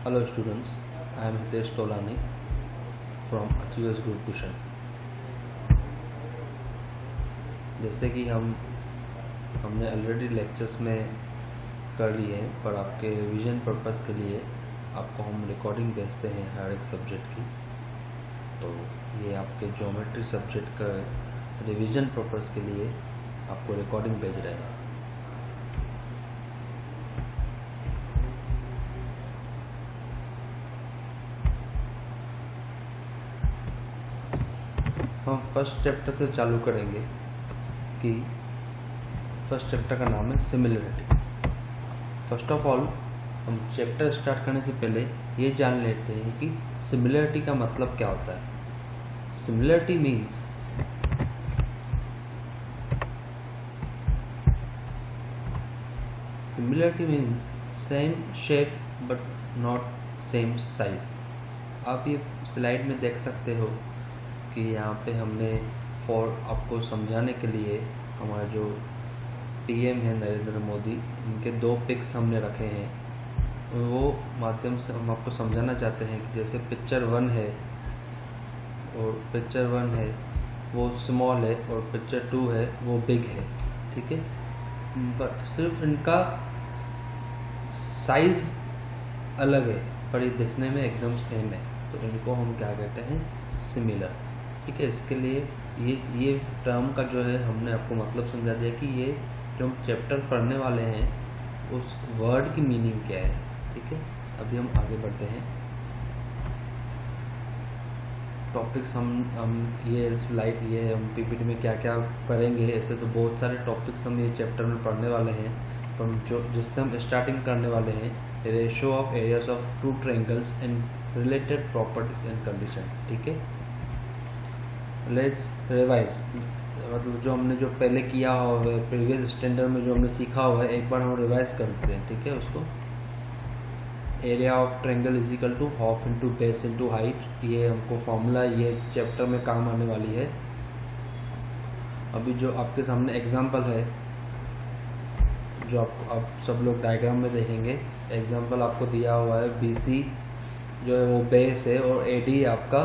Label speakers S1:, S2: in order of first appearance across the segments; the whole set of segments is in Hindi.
S1: Hello students, I am Hitesh Tolani from Achievers Group Cushion। जैसे कि हमने ऑलरेडी लेक्चर्स में कर लिए हैं, पर आपके रिवीजन पर्पस के लिए आपको हम रिकॉर्डिंग भेजते हैं हर एक सब्जेक्ट की। तो ये आपके ज्योमेट्री सब्जेक्ट का रिवीजन पर्पस के लिए आपको रिकॉर्डिंग भेज रहे हैं। हम फर्स्ट चैप्टर से चालू करेंगे कि फर्स्ट चैप्टर का नाम है सिमिलरिटी। फर्स्ट ऑफ ऑल हम चैप्टर स्टार्ट करने से पहले ये जान लेते हैं कि सिमिलरिटी का मतलब क्या होता है। Similarity means same shape but not same size. आप ये स्लाइड में देख सकते हो कि यहाँ पे हमने आपको समझाने के लिए हमारा जो पीएम है नरेंद्र मोदी, इनके 2 पिक्स हमने रखे हैं। वो माध्यम से हम आपको समझाना चाहते हैं कि जैसे पिक्चर 1 है और पिक्चर 1 है वो स्मॉल है और पिक्चर 2 है वो बिग है, ठीक है। बट सिर्फ इनका साइज अलग है पर ये दिखने में एकदम सेम है, तो इनको हम क्या कहते हैं, सिमिलर, ठीक है। इसके लिए ये टर्म का जो है हमने आपको मतलब समझा दिया कि ये जो हम चैप्टर पढ़ने वाले हैं उस वर्ड की मीनिंग क्या है, ठीक है। अभी हम आगे बढ़ते हैं। टॉपिक्स हम ये स्लाइड ये हम पीपीटी में क्या क्या पढ़ेंगे, ऐसे तो बहुत सारे टॉपिक्स हम ये चैप्टर में पढ़ने वाले हैं, पर जिससे हम स्टार्टिंग करने वाले हैं ratio of areas of 2 triangles and related properties and condition, ठीक है। लेट्स रिवाइज, मतलब जो हमने जो पहले किया हुआ है प्रीवियस स्टैंडर्ड में जो हमने सीखा हुआ है एक बार हम रिवाइज करते हैं, ठीक है। उसको area of triangle is equal to half into base into height, ये हमको फॉर्मूला ये चैप्टर में काम आने वाली है। अभी जो आपके सामने एग्जांपल है जो आप सब लोग डायग्राम में देखेंगे, एग्जांपल आपको दिया हुआ है BC जो है वो बेस है और AD आपका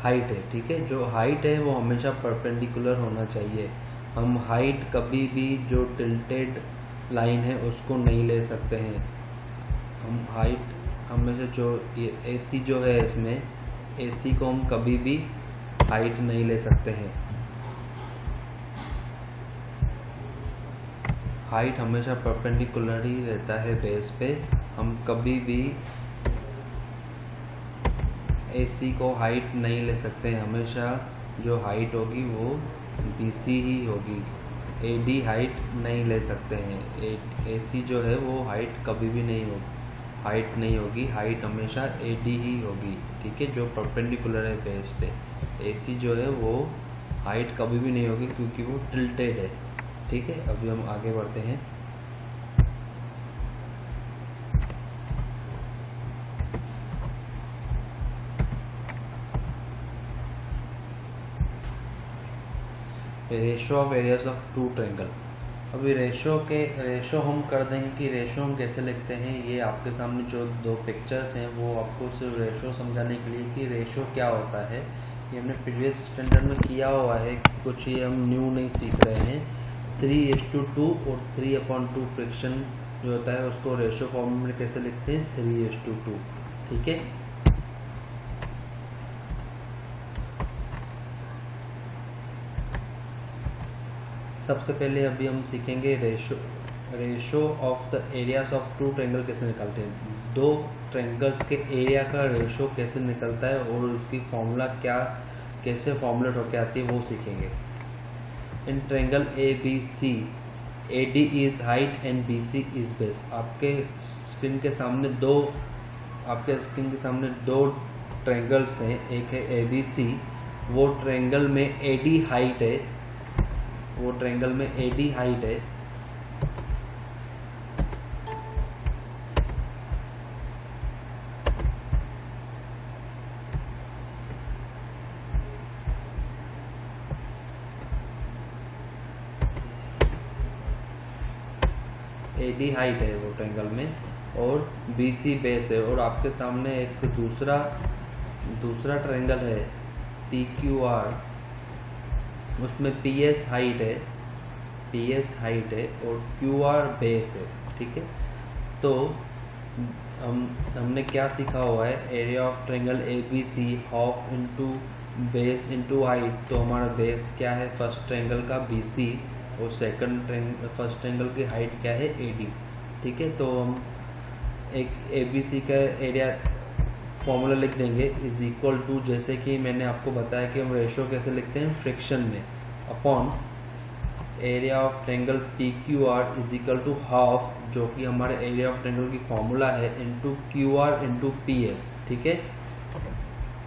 S1: हाइट है, ठीक है। जो हाइट है वो हमेशा परपेंडिकुलर होना चाहिए। हम हाइट कभी भी जो टिल्टेड लाइन है उसको नहीं ले सकते हैं। हम हाइट हमेशा जो ये AC जो है इसमें AC को हम कभी भी हाइट नहीं ले सकते हैं। हाइट हमेशा परपेंडिकुलर ही रहता है बेस पे। हम कभी भी AC को हाइट नहीं ले सकते हैं। हमेशा जो हाइट होगी वो BC ही होगी, AD हाइट नहीं ले सकते हैं। AC जो है वो हाइट कभी भी नहीं होगी, हाइट हमेशा AD ही होगी, ठीक है, जो परपेंडिकुलर है बेस पे। AC जो है वो हाइट कभी भी नहीं होगी क्योंकि वो टिल्टेड है, ठीक है। अभी हम आगे बढ़ते हैं। Ratio of areas of 2 triangle. अभी रेशो हम कर देंगे कि रेशो हम कैसे लिखते हैं। ये आपके सामने जो 2 पिक्चर्स हैं वो आपको सिर्फ रेशो समझाने के लिए कि रेशो क्या होता है ये हमने प्रीवियस स्टैंडर्ड में किया हुआ है, कुछ ये हम न्यू नहीं सीख रहे हैं। 3:2 और 3/2 फ्रिक्शन जो होता है उसको रेशो फॉर्म में कैसे लिखते हैं, 3:2, ठीक है। सबसे पहले अभी हम सीखेंगे ratio of the areas of 2 triangle कैसे निकालते हैं। 2 ट्रायंगल्स के एरिया का रेशो कैसे निकलता है और उसकी फॉर्मूला कैसे फॉर्मुलेट होकर आती है वो सीखेंगे। In triangle ABC AD is height and BC is base. आपके स्क्रीन के सामने दो ट्रायंगल्स हैं, एक है ABC, वो ट्रायंगल में AD हाइट है, AD हाइट है वो ट्रायंगल में, और BC बेस है, और आपके सामने एक दूसरा ट्रायंगल है PQR, उसमें PS हाइट है और QR बेस है। ठीक है, तो हमने क्या सीखा हुआ है, area of triangle ABC half into base into height. तो हमारा बेस क्या है फर्स्ट ट्रायंगल का BC, और फर्स्ट ट्रायंगल की हाइट क्या है AD। ठीक है, तो हम एक ABC का एरिया फॉर्मूला लिख देंगे इज इक्वल टू, जैसे कि मैंने आपको बताया कि हम रेशो कैसे लिखते हैं फ्रिक्शन में, upon area of triangle PQR is equal to half, जो कि हमारे एरिया ऑफ ट्रायंगल की फॉर्मूला है, इनटू QR इनटू PS। ठीक है,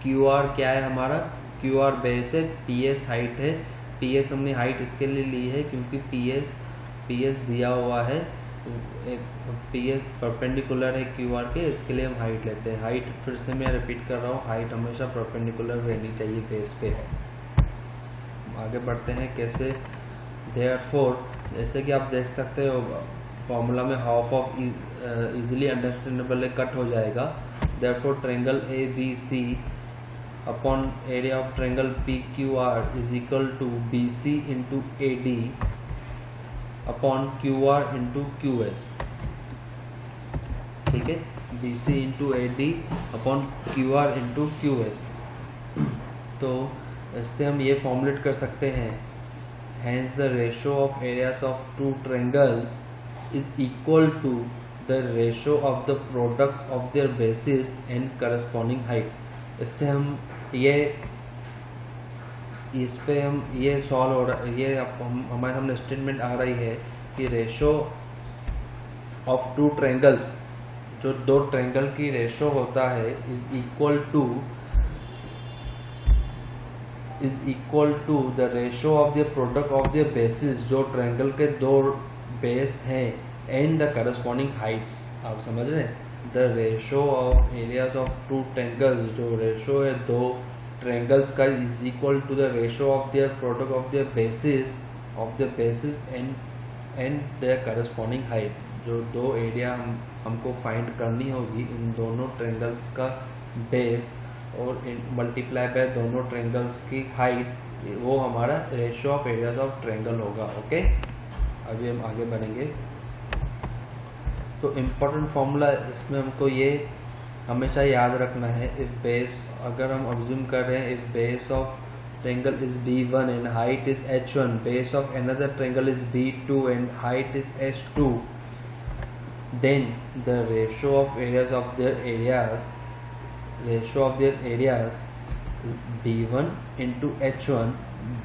S1: QR क्या है हमारा, QR बेस है, PS हाइट है। PS हमने हाइट इसके लिए ली है क्योंकि PS दिया हुआ है, PS परपेंडिकुलर है QR के, इसके लिए हम हाइट लेते हैं। हाइट फिर से मैं रिपीट कर रहा हूँ, हाइट हमेशा परपेंडिकुलर रहनी चाहिए बेस पे। आगे बढ़ते हैं कैसे, देयरफॉर जैसे कि आप देख सकते हो फॉर्मूला में half of easily understandable cut हो जाएगा। Therefore triangle ABC upon area of triangle PQR is equal to BC into AD upon QR into QS। ठीक है, BC into AD upon QR into QS। तो इससे हम ये फॉर्मुलेट कर सकते हैं, hence the ratio of areas of two triangles is equal to the ratio of the products of their bases and corresponding height। इससे हम इस पे हम ये सॉल्व हो रहा, ये हमारे सामने स्टेटमेंट आ रही है कि रेशो ऑफ टू ट्रायंगल्स, जो दो ट्रायंगल की रेशो होता है, is equal to the ratio of the product of the bases, जो ट्रायंगल के दो बेस हैं, एंड द करस्पॉन्डिंग हाइट्स। आप समझ रहे हैं, the ratio of areas of two triangles, जो रेशो है दो ट्रायंगल्स का, is equal to the ratio of their product of their bases and their corresponding height. जो दो एरिया हमको फाइंड करनी होगी, इन दोनों ट्रायंगल्स का बेस और मल्टीप्लाई बाय दोनों ट्रायंगल्स की हाइट, वो हमारा ratio of areas of triangle होगा। ओके, अभी हम आगे बढ़ेंगे। तो इम्पोर्टेंट फॉर्मूला इसमें हमको ये हमेशा याद रखना है, इफ बेस, अगर हम अज्यूम कर रहे हैं if base of triangle is B1 and height is H1, base of another triangle is B2 and height is H2, then the ratio of areas of their areas B1 into H1।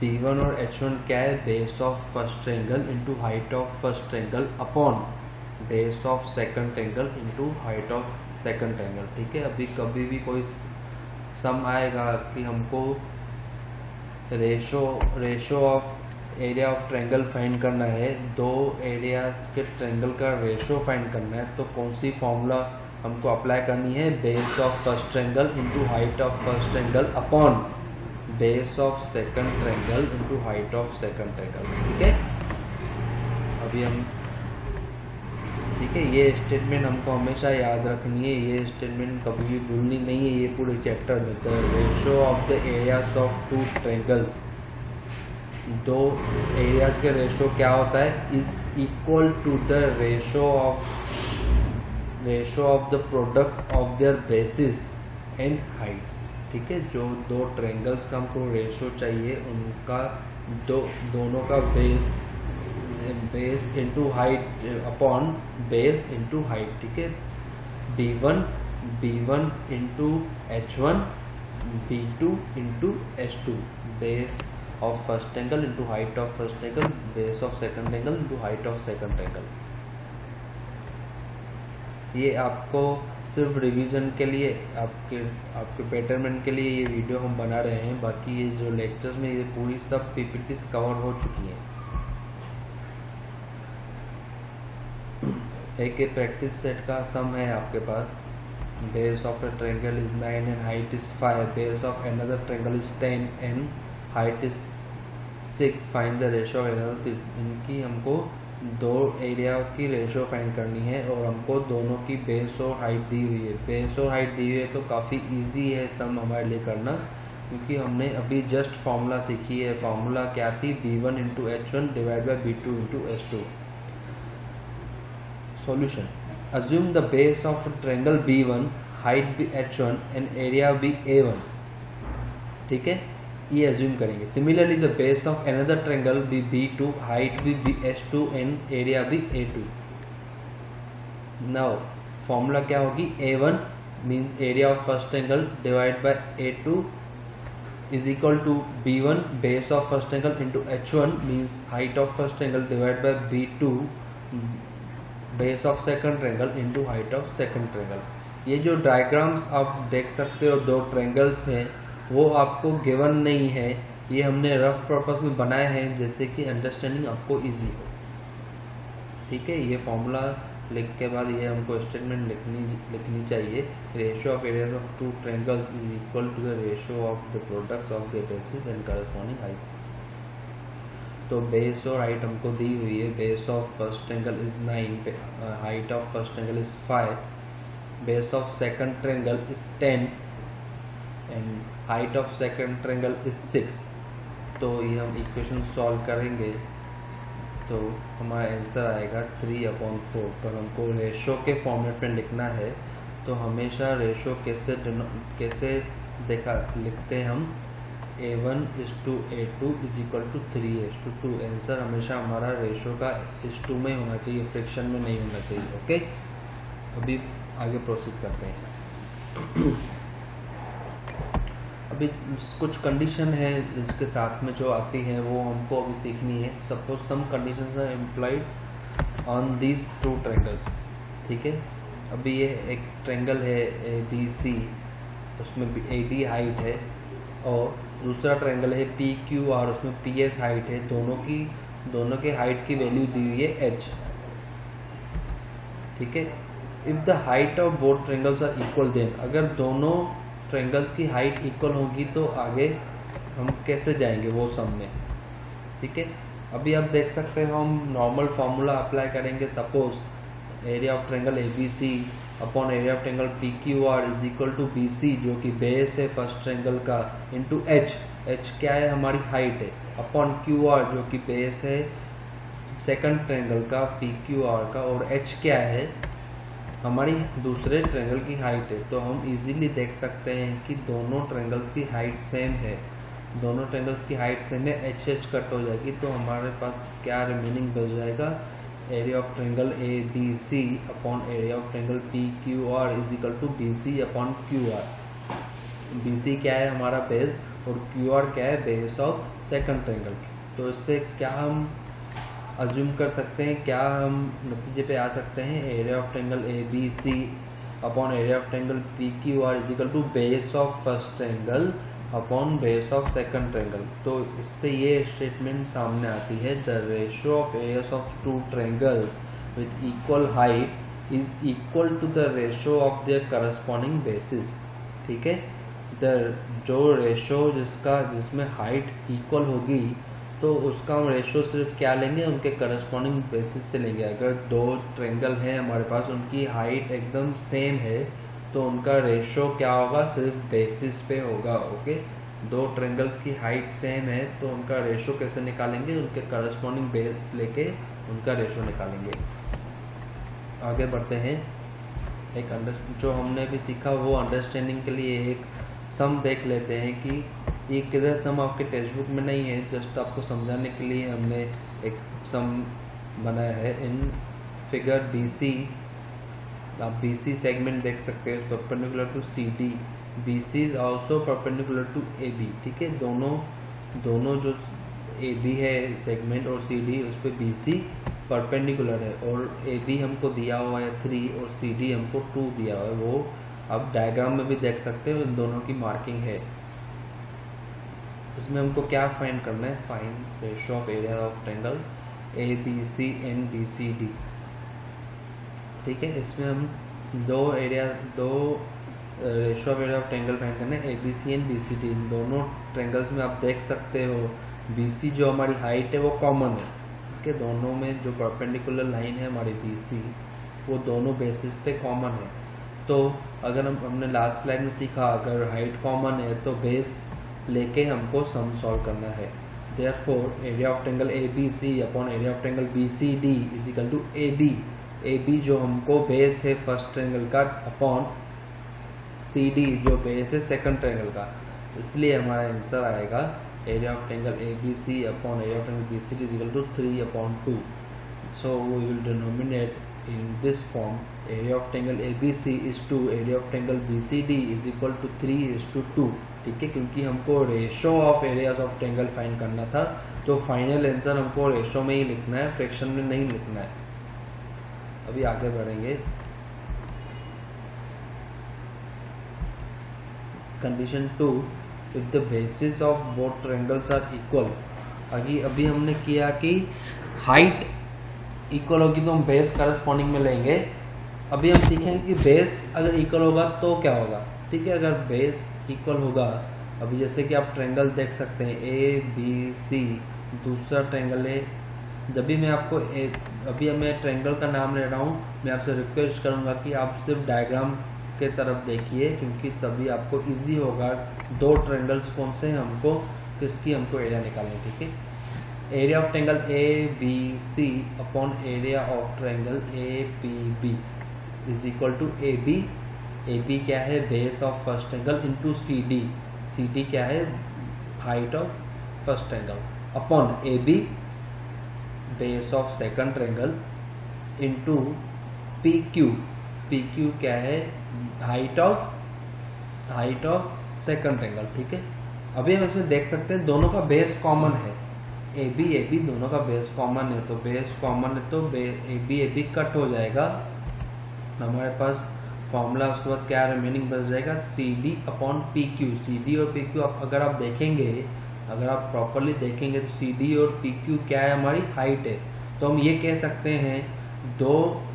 S1: B1 और H1 क्या है, base of first triangle into height of first triangle upon base of second triangle into height of second triangle. ठीक है, अभी कभी भी कोई सम आएगा कि हमको ratio of area of triangle find करना है, दो एरियाज के ट्रायंगल का रेशो फाइंड करना है, तो कौन सी फॉर्मूला हमको अप्लाई करनी है, base of first triangle into height of first triangle upon base of second triangle into height of second triangle. ठीक है, अभी हम, ठीक है, ये स्टेटमेंट हमको हमेशा याद रखनी है, ये स्टेटमेंट कभी भी भूलनी नहीं है। ये पूरे चैप्टर में the ratio of the areas of two triangles, दो एरियाज के रेशो क्या होता है, is equal to the ratio of the product of their bases and heights. ठीक है, जो दो ट्रायंगल्स का हमको रेशो चाहिए, उनका दोनों का base into height upon base into height. ठीक है, B1 into H1, B2 into H2, base of first triangle into height of first triangle, base of second triangle into height of second triangle. ये आपको सिर्फ रिवीजन के लिए, आपके बेटरमेंट के लिए ये वीडियो हम बना रहे हैं। बाकी ये जो लेक्चर्स में ये पूरी सब PPTs कवर हो चुकी हैं। एक प्रैक्टिस सेट का सम है आपके पास, base of a triangle is 9 and height is 5, base of another triangle is 10 and height is 6, find the ratio of areas. इनकी हमको दो एरिया की रेशो फाइंड करनी है और हमको दोनों की बेस और हाइट दी हुई है। बेस और हाइट दी हुई है तो काफ़ी इजी है सम हमारे लिए करना, क्योंकि हमने अभी जस्ट फार्मूला सीखी है। फार्मूला क्या थी? b1 into h1 divide by b2 into h2। Solution: assume the base of a triangle b1, height be h1 and area be a1। ठीक है, ये अज्यूम करेंगे। Similarly the base of another triangle be b2, height be h2 and area be a2। Now formula क्या होगी? a1 means area of first triangle divide by a2 is equal to b1 base of first triangle into h1 means height of first triangle divide by b2 base of second triangle into height of second triangle. ये जो डायग्राम्स आप देख सकते हो दो ट्रायंगल्स हैं, वो आपको गिवन नहीं है, ये हमने रफ पर्पस में बनाए हैं जैसे कि अंडरस्टैंडिंग आपको इजी हो। ठीक है, ये फॉर्मूला लिख के बाद ये हमको स्टेटमेंट लिखनी चाहिए। Ratio of areas of two triangles is equal to the ratio of the products of the bases and corresponding height. तो बेस और हाइट हमको दी हुई है। Base of first triangle is 9, height of first triangle is 5, base of second triangle is 10 and height of second triangle is 6। तो ये हम इक्वेशन सॉल्व करेंगे तो हमारा आंसर आएगा 3/4। पर हमको रेशो के फॉर्मेट में लिखना है, तो हमेशा रेशो कैसे लिखते हैं हम? a1 is to a2 is equal to 3:2। Answer हमेशा हमारा रेशो का इस 2 में होना चाहिए, फ्रिक्शन में नहीं होना चाहिए। ओके, अभी आगे प्रोसीड करते हैं। अभी कुछ कंडीशन है जिसके साथ में जो आती है वो हमको अभी सीखनी है। Suppose some conditions are employed on these two triangles. ठीक है, अभी ये एक ट्रायंगल है ABC, उसमें AD हाइट है, और दूसरा ट्रायंगल है PQR, उसमें PS हाइट है। दोनों के हाइट की वैल्यू दी हुई है h। ठीक है, if the height of both triangles are equal, then अगर दोनों ट्रायंगल्स की हाइट इक्वल होगी तो आगे हम कैसे जाएंगे वो सम में। ठीक है, अभी आप देख सकते हो हम नॉर्मल फार्मूला अप्लाई करेंगे। Suppose area of triangle ABC upon area of triangle PQR is equal to BC, जो कि बेस है फर्स्ट ट्रायंगल का, इंटू h क्या है? हमारी हाइट है, अपॉन QR जो कि बेस है सेकंड ट्रायंगल का PQR का, और h क्या है? हमारी दूसरे ट्रायंगल की हाइट है। तो हम इजीली देख सकते हैं कि दोनों ट्रायंगल्स की हाइट सेम है। दोनों ट्रायंगल्स की हाइट सेम है, h कट हो जाएगी, तो हमारे पास क्या रिमेनिंग बच जाएगा? Area of triangle ABC upon area of triangle PQR is equal to BC upon QR। BC क्या है? हमारा बेस, और QR क्या है? Base of second triangle. तो इससे क्या हम अज्यूम कर सकते हैं, क्या हम नतीजे पे आ सकते हैं? Area of triangle ABC upon area of triangle PQR is equal to base of first triangle upon base of second triangle. तो इससे ये स्टेटमेंट सामने आती है, the ratio of areas of two triangles with equal height is equal to the ratio of their corresponding bases. ठीक है, जो रेशियो जिसमें हाइट इक्वल होगी तो उसका हम रेशियो सिर्फ क्या लेंगे? उनके करस्पॉन्डिंग बेसिस से लेंगे। अगर दो ट्रायंगल हैं हमारे पास, उनकी हाइट एकदम सेम है, तो उनका रेशियो क्या होगा? सिर्फ बेसिस पे होगा। ओके, दो ट्रायंगल्स की हाइट सेम है तो उनका रेशियो कैसे निकालेंगे? उनके करस्पॉन्डिंग बेस लेके उनका रेशियो निकालेंगे। आगे बढ़ते हैं। जो हमने भी सीखा वो अंडरस्टैंडिंग के लिए एक सम देख लेते हैं कि ये किधर सम आपके टेक्स्ट बुक में नहीं है, जस्ट आपको समझाने के लिए हमने एक सम बनाया है। इन फिगर BC, आप BC सेगमेंट देख सकते हैं perpendicular to CD। BC is also perpendicular to AB। ठीक है, दोनों जो AB है सेगमेंट और CD, उस पर BC परपेंडिकुलर है, और AB हमको दिया हुआ है 3 और CD हमको 2 दिया हुआ है। वो आप डायग्राम में भी देख सकते हो, इन दोनों की मार्किंग है। इसमें हमको क्या फाइंड करना है? Find ratio of area of triangle ABC and BCD। ठीक है, इसमें हम दो ratio of area of triangle find करना है, ABC एंड BCD। दोनों ट्रायंगल्स में आप देख सकते हो BC जो हमारी हाइट है वो कॉमन है, के दोनों में जो परपेंडिकुलर लाइन है हमारी BC, वो दोनों बेसिस पे कॉमन है। तो अगर हमने लास्ट स्लाइड में सीखा, अगर हाइट कॉमन है तो बेस लेके हमको सम सॉल्व करना है। Therefore area of triangle ABC upon area of triangle BCD is equal to AB जो हमको बेस है फर्स्ट ट्रायंगल का अपॉन CD जो बेस है सेकंड ट्रायंगल का, इसलिए हमारा आंसर आएगा area of triangle ABC upon area of triangle BCD is equal to 3/2। So we will denominate in this form area of triangle ABC is 2, area of triangle BCD is equal to 3:2। ठीक है, क्योंकि हमको ratio of areas of triangle find करना था, तो फाइनल आंसर हमको रेशो में ही लिखना है, फ्रैक्शन में नहीं लिखना है। अभी आगे बढ़ेंगे। Condition 2, if the basis of both triangles are equal। अभी हमने किया कि हाइट इक्वल होगी तो हम बेस करस्पॉन्डिंग में लेंगे। अभी हम सीखेंगे कि बेस अगर इक्वल होगा तो क्या होगा। ठीक है, अगर बेस इक्वल होगा, अभी जैसे कि आप ट्रायंगल देख सकते हैं ABC, दूसरा ट्रायंगल है। जब भी मैं आपको अभी मैं ट्रायंगल का नाम ले रहा हूँ, मैं आपसे रिक्वेस्ट करूँगा कि आप सिर्फ डायग्राम के तरफ देखिए, क्योंकि तभी आपको इजी होगा दो ट्रायंगल्स कौन से हैं, हमको किसकी हमको एरिया निकालनी। ठीक है, area of triangle ABC upon area of triangle APB is equal to AB क्या है, base of first triangle into CD क्या है, height of first triangle, upon AB base of second triangle into PQ क्या है, हाइट ऑफ सेकंड ट्रायंगल। ठीक है, अभी हम इसमें देख सकते हैं दोनों का बेस कॉमन है, AB दोनों का बेस कॉमन है, तो बेस कॉमन है तो AB कट हो जाएगा, हमारे पास फॉर्मूला उसके बाद क्या रिमेनिंग बच जाएगा, CD अपॉन PQ। CD और PQ अगर आप देखेंगे, अगर आप प्रॉपरली देखेंगे तो CD और PQ क्या है, हमारी हाइट है। तो हम ये कह सकते हैं दो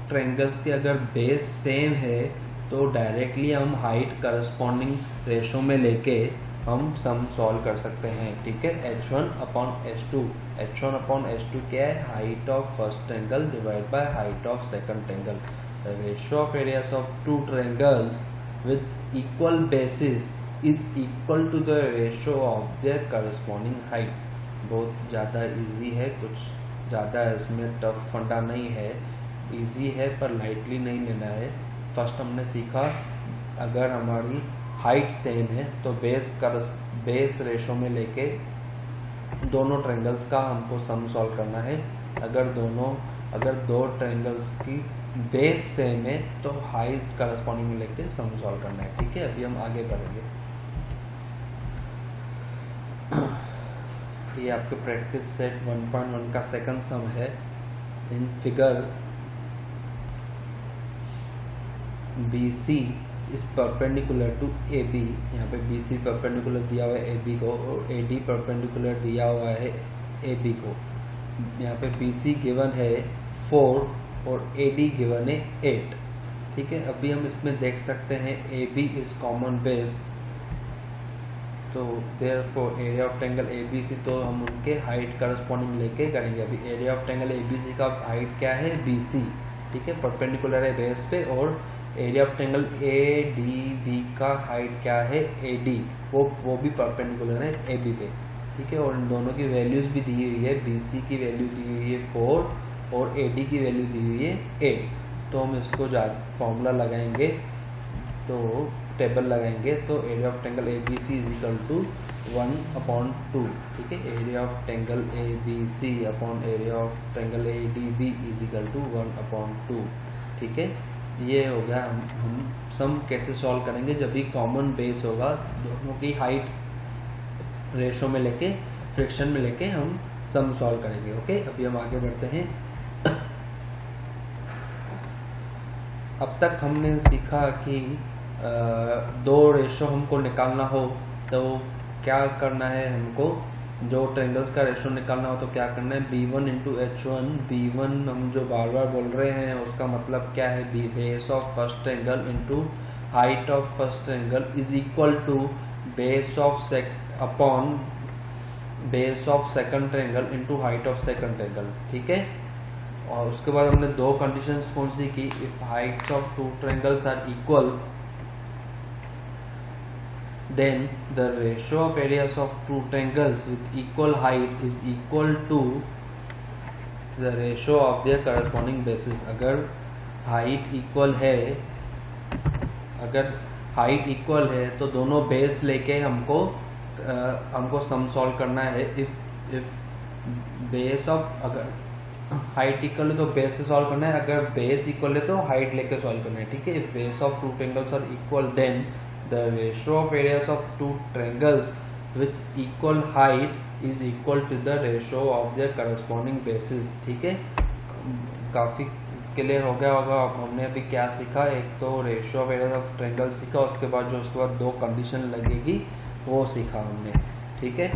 S1: ट्रायंगल्स के अगर बेस सेम है तो डायरेक्टली हम हाइट करस्पॉन्डिंग रेशो में लेके हम सम सॉल्व कर सकते हैं। ठीक है, H1 अपॉन H2 क्या है, height of first triangle divide by height of second triangle. Ratio of areas of two triangles with equal bases is equal to the ratio of their corresponding heights. बहुत ज़्यादा इजी है, कुछ ज़्यादा इसमें टफ फंडा नहीं है, इजी है पर लाइटली नहीं लेना है। फर्स्ट हमने सीखा अगर हमारी हाइट सेम है तो बेस रेशो में लेके दोनों ट्रायंगल्स का हमको सम सॉल्व करना है। अगर दो ट्रायंगल्स की बेस सेम है तो हाइट करस्पॉन्डिंग में लेके सम सॉल्व करना है। ठीक है, अभी हम आगे बढ़ेंगे। ये आपके प्रैक्टिस सेट 1.1 का सेकंड सम है। In figure BC is perpendicular to AB, यहाँ पे BC परपेंडिकुलर दिया हुआ है AB को और AD परपेंडिकुलर दिया हुआ है AB को। यहाँ पे BC गिवन है 4 और AD गिवन है 8। ठीक है, अभी हम इसमें देख सकते हैं AB इज कॉमन बेस, तो therefore area of triangle ABC, तो हम उनके हाइट करस्पॉन्डिंग लेके करेंगे। अभी एरिया ऑफ ट्रायंगल ABC का हाइट क्या है, BC। ठीक है, परपेंडिकुलर है बेस पे, और एरिया ऑफ ट्रायंगल ADB का हाइट क्या है, AD, वो भी परपेंडिकुलर है AB पे। ठीक है, और इन दोनों की वैल्यूज भी दी हुई है, BC की वैल्यू दी हुई है 4 और AD की वैल्यू दी हुई है 8। तो हम इसको फॉर्मूला लगाएंगे, तो टेबल लगाएंगे, तो area of triangle ABC is equal to 1/2। ठीक है, area of triangle ABC upon area of triangle ADB is equal to 1/2। ठीक है, ये हो गया। हम सम कैसे सॉल्व करेंगे, जब भी कॉमन बेस होगा, दोनों की हाइट रेशो में लेके फ्रिक्शन में लेके हम सम सॉल्व करेंगे। ओके, अभी हम आगे बढ़ते हैं। अब तक हमने सीखा कि दो रेशो हमको निकालना हो तो क्या करना है, हमको दो ट्रायंगल्स का रेशो निकालना हो तो क्या करना है, B1 इंटू H1। B1 हम जो बार बार बोल रहे हैं उसका मतलब क्या है, base of first triangle into height of first triangle is equal to base of upon base of second triangle into height of second triangle, ठीक है। और उसके बाद हमने दो कंडीशंस कौन सी की, if heights of two triangles are equal then the ratio of areas of two triangles with equal height is equal to the ratio of their corresponding bases. अगर हाइट इक्वल है, अगर हाइट इक्वल है तो दोनों बेस लेके हमको सम सॉल्व करना है। इफ बेस ऑफ, अगर हाइट इक्वल है तो बेस से सॉल्व करना है, अगर बेस इक्वल है तो हाइट लेके सॉल्व करना है, ठीक है। If base of two triangles are equal then the ratio of areas of two triangles with equal height is equal to the ratio of their corresponding bases, ठीक है। काफी क्लियर हो गया होगा। हमने अभी क्या सीखा, एक तो ratio of areas of triangle सीखा, उसके बाद जो उसके बाद दो कंडीशन लगेगी वो सीखा हमने, ठीक है।